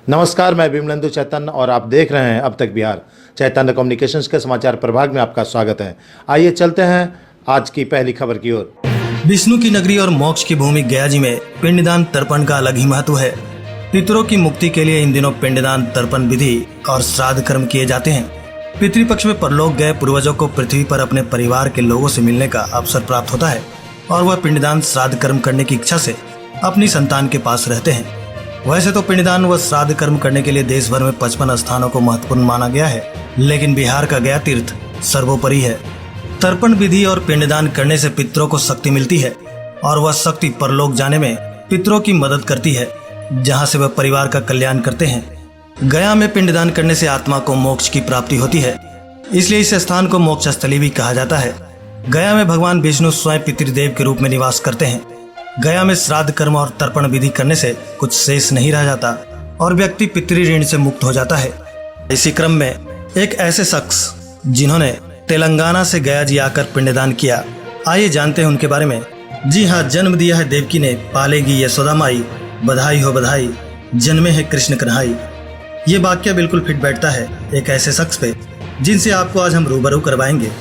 नमस्कार, मैं विमलेंदु चैतन्य और आप देख रहे हैं अब तक बिहार। चैतन्य कम्युनिकेशंस के समाचार प्रभाग में आपका स्वागत है। आइए चलते हैं आज की पहली खबर की ओर। विष्णु की नगरी और मोक्ष की भूमि गया जी में पिंडदान तर्पण का अलग ही महत्व है। पितरों की मुक्ति के लिए इन दिनों पिंडदान तर्पण विधि और श्राद्ध कर्म किए जाते हैं। पितृपक्ष में परलोक गए पूर्वजों को पृथ्वी पर अपने परिवार के लोगों से मिलने का अवसर प्राप्त होता है और वह पिंडदान श्राद्ध कर्म करने की इच्छा से अपनी संतान के पास रहते हैं। वैसे तो पिंडदान व श्राद्ध कर्म करने के लिए देश भर में 55 स्थानों को महत्वपूर्ण माना गया है, लेकिन बिहार का गया तीर्थ सर्वोपरि है। तर्पण विधि और पिंडदान करने से पितरों को शक्ति मिलती है और वह शक्ति परलोक जाने में पितरों की मदद करती है, जहां से वह परिवार का कल्याण करते हैं। गया में पिंडदान करने से आत्मा को मोक्ष की प्राप्ति होती है, इसलिए इस स्थान को मोक्ष स्थली भी कहा जाता है। गया में भगवान विष्णु स्वयं पितृदेव के रूप में निवास करते हैं। गया में श्राद्ध कर्म और तर्पण विधि करने से कुछ शेष नहीं रह जाता और व्यक्ति पितृ ऋण से मुक्त हो जाता है। इसी क्रम में एक ऐसे शख्स जिन्होंने तेलंगाना से गया जी आकर पिंडदान किया, आइए जानते हैं उनके बारे में। जी हाँ, जन्म दिया है देवकी ने, पालेगी यशोदा माई, बधाई हो बधाई, जन्मे है कृष्ण कन्हाई। ये वाक्य बिल्कुल फिट बैठता है एक ऐसे शख्स पे जिनसे आपको आज हम रूबरू करवाएंगे,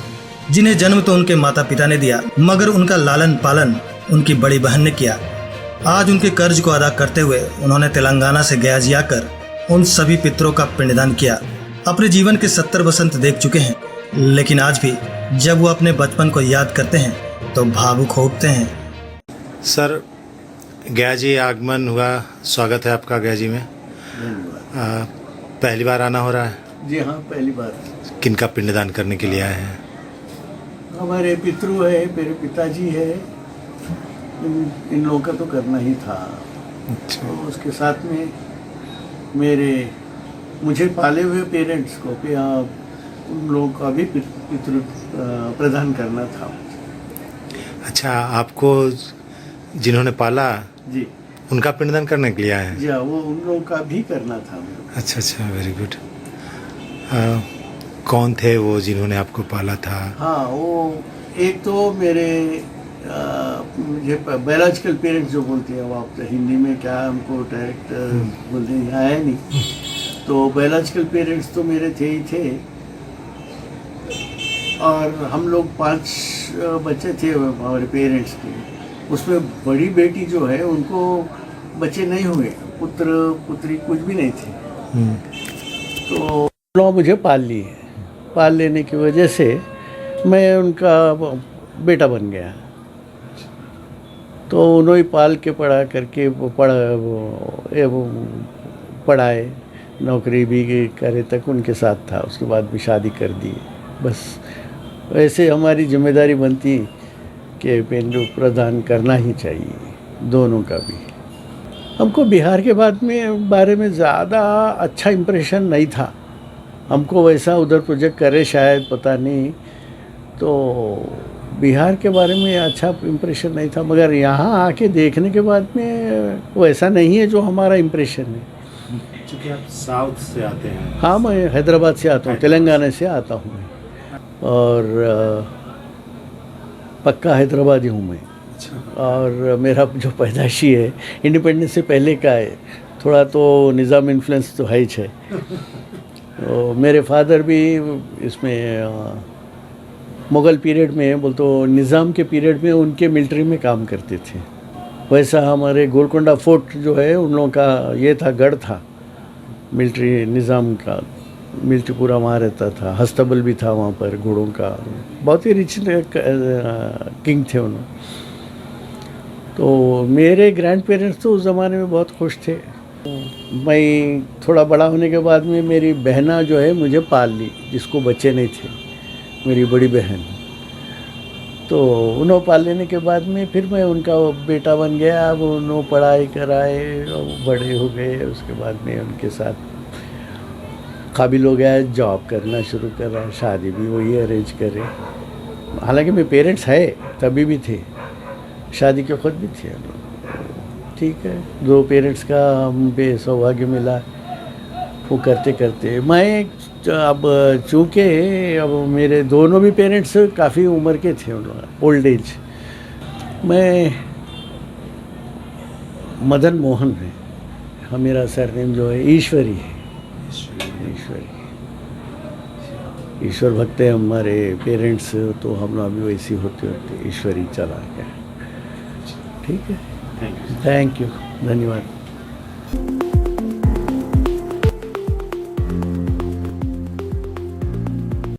जिन्हें जन्म तो उनके माता पिता ने दिया, मगर उनका लालन पालन उनकी बड़ी बहन ने किया। आज उनके कर्ज को अदा करते हुए उन्होंने तेलंगाना से गया जी आकर उन सभी पितरों का पिंडदान किया। अपने जीवन के 70 वसंत देख चुके हैं, लेकिन आज भी जब वो अपने बचपन को याद करते हैं तो भावुक हो उठते हैं। सर, गया जी आगमन हुआ, स्वागत है आपका गया जी में। पहली बार आना हो रहा है? जी हाँ, पहली बार। किनका पिंडदान करने के लिए आए हैं? हमारे पितृ है, मेरे पिताजी है, इन लोगों का तो करना ही था। अच्छा। तो उसके साथ में मुझे पाले हुए पेरेंट्स को उन लोगों का भी पितृ प्रदान करना था। अच्छा, आपको जिन्होंने पाला जी, उनका पिंडदान करने के लिए आए हैं? जी हाँ, वो उन लोगों का भी करना था। अच्छा, वेरी गुड। कौन थे वो जिन्होंने आपको पाला था? हाँ, वो एक तो मेरे मुझे बायोलॉजिकल पेरेंट्स जो बोलते हैं, वो आप हिंदी में क्या हमको डायरेक्ट बोलते हैं, आया नहीं। तो बायोलॉजिकल पेरेंट्स तो मेरे थे ही थे, और हम लोग 5 बच्चे थे हमारे पेरेंट्स के। उसमें बड़ी बेटी जो है उनको बच्चे नहीं हुए, पुत्र पुत्री कुछ भी नहीं थे। तो लोग मुझे पाल लिए, पाल लेने की वजह से मैं उनका बेटा बन गया। तो उन्होंने पाल के पढ़ा करके पढ़ाए, नौकरी भी करे तक उनके साथ था। उसके बाद भी शादी कर दी। बस वैसे हमारी जिम्मेदारी बनती कि पिंड प्रदान करना ही चाहिए, दोनों का भी। हमको बिहार के बारे में ज़्यादा अच्छा इम्प्रेशन नहीं था। हमको वैसा उधर प्रोजेक्ट करे शायद, पता नहीं। तो बिहार के बारे में अच्छा इम्प्रेशन नहीं था, मगर यहाँ आके देखने के बाद में वैसा नहीं है जो हमारा इम्प्रेशन है। क्योंकि आप साउथ से आते हैं। हाँ, मैं हैदराबाद से आता हूँ, तेलंगाना से आता हूँ मैं, और पक्का हैदराबादी हूँ मैं। और मेरा जो पैदाइशी है इंडिपेंडेंस से पहले का है, थोड़ा तो निज़ाम इन्फ्लुएंस तो है ही है। तो मेरे फादर भी इसमें मुग़ल पीरियड में, बोल तो निज़ाम के पीरियड में उनके मिलिट्री में काम करते थे। वैसा हमारे गोलकोंडा फोर्ट जो है उन लोगों का ये था, गढ़ था मिलिट्री निज़ाम का। मिलिट्री पूरा वहाँ रहता था, हस्तबल भी था वहाँ पर, घोड़ों का। बहुत ही रिच किंग थे उन्होंने। तो मेरे ग्रैंड पेरेंट्स तो उस ज़माने में बहुत खुश थे। मैं थोड़ा बड़ा होने के बाद में मेरी बहना जो है मुझे पाल ली, जिसको बच्चे नहीं थे, मेरी बड़ी बहन। तो उन्होंने पाल लेने के बाद में फिर मैं उनका बेटा बन गया। अब उन्होंने पढ़ाई कराए, बड़े हो गए। उसके बाद में उनके साथ काबिल हो गया, जॉब करना शुरू कर रहा है, शादी भी वही अरेंज करे। हालांकि मेरे पेरेंट्स है तभी भी थे, शादी के खुद भी थे। ठीक है, 2 पेरेंट्स का हमें सौभाग्य मिला। वो करते करते मैं अब चूँकि अब मेरे दोनों भी पेरेंट्स काफ़ी उम्र के थे, ओल्ड एज। मैं मदन मोहन है, मेरा सरनेम जो है ईश्वरी है। ईश्वरी, ईश्वर भक्त है हमारे पेरेंट्स, तो हम लोग अभी वैसे होते होते ईश्वरी चला गया। ठीक है, थैंक यू, धन्यवाद।